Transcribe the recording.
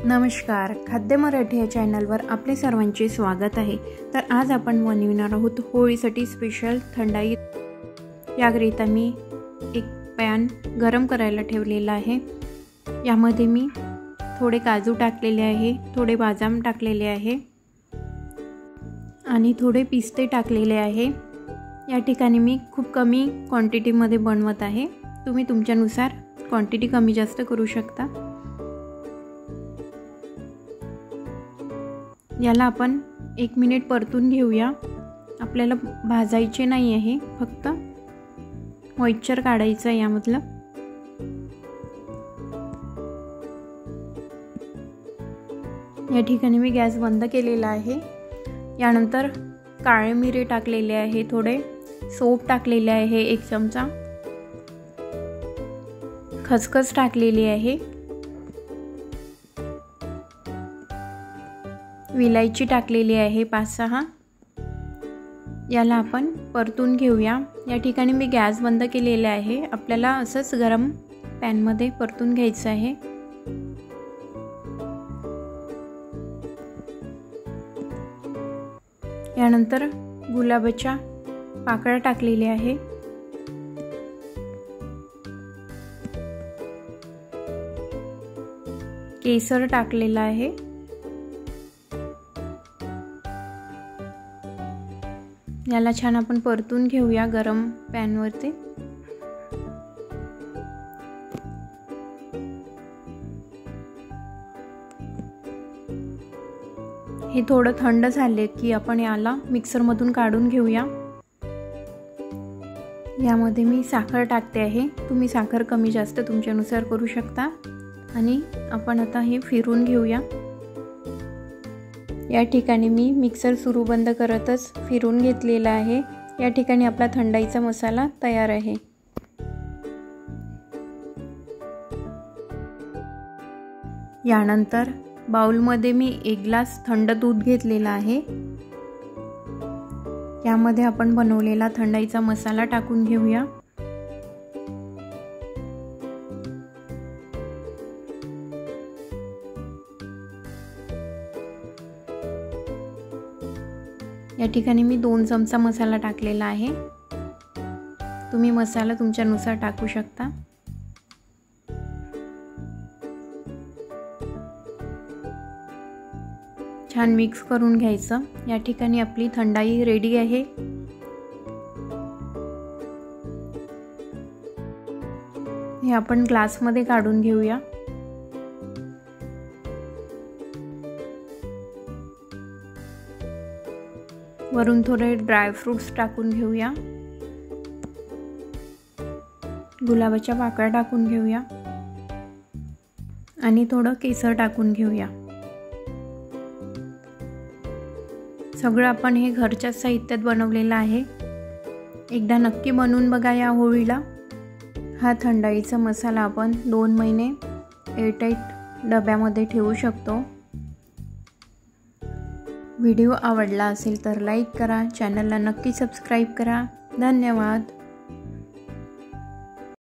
नमस्कार, खाद्य मराठी या चॅनलवर आपले सर्वांचे स्वागत आहे। तर आज आपण बनविणार आहोत होळीसाठी स्पेशल थंडाई। याकरिता मी एक पॅन गरम करायला ठेवलेला आहे। यामध्ये मी थोडे काजू टाकलेले आहे, थोडे बदाम टाकलेले आहे आणि थोडे पिस्ते टाकलेले आहे। या ठिकाणी मी खूप कमी क्वांटिटीमध्ये बनवत आहे, तुम्ही तुमच्यानुसार क्वांटिटी कमी जास्त करू शकता। याला आपण 1 मिनिट परतून घेऊया। आपल्याला भाजायचे नाही आहे, फक्त मॉइश्चर काढायचं आहे यामधलं। या ठिकाणी मी गॅस बंद केलेला आहे। यानंतर काळे मिरे टाकलेले आहे, थोडे सोप टाकलेले आहे 1 चमचा, खसखस टाकलेली आहे, विलायची टाकलेली आहे 5-6। याला आपण परतून घेऊया। या ठिकाणी मी गॅस बंद केलेला आहे। आपल्याला असंच गरम पॅन मध्ये परतून घ्यायचं आहे। यानंतर गुलाबाच्या पाकळ्या टाकलेल्या आहे, केसर टाकलेला आहे, याला छान आपण परतून घेऊया गरम पॅन वरती। हे थोडं थंड झाले की आपण याला मिक्सर मधून काढून घेऊया। यामध्ये मी साखर टाकते आहे, तुम्ही साखर कमी जास्त तुमच्यानुसार करू शकता। आणि आपण आता हे फिरून घेऊया। या ठिकाणी मी मिक्सर सुरू बंद करतच फिरून घेतलेला आहे। या ठिकाणी आपला थंडाईचा मसाला तयार आहे। यानंतर बाउल मध्ये मी 1 ग्लास थंड दूध घेतलेला आहे। यामध्ये आपण बनवलेला थंडाईचा मसाला टाकून घेऊया। या ठिकाणी मी 2 चमचा मसाला टाकलेला आहे, तुम्ही मसाला तुमच्यानुसार टाकू शकता। छान मिक्स करून घ्यायचं। या ठिकाणी आपली थंडाई रेडी आहे। हे आपण ग्लास मध्ये काढून घेऊया। वरून थोडे ड्राय फ्रूट्स टाकून घेऊया, गुलाबाच्या पाकळ्या टाकून घेऊया आणि थोडं केसर टाकून घेऊया। सगळं आपण हे घरच्या साहित्यात बनवलेलं आहे। एकदा नक्की बनवून बघा या होळीला। हा थंडाईचा मसाला आपण 2 महिने एअरटाईट डब्यामध्ये ठेवू शकतो। व्हिडिओ आवडला असेल तर लाईक करा, चॅनलला नक्की सबस्क्राईब करा। धन्यवाद।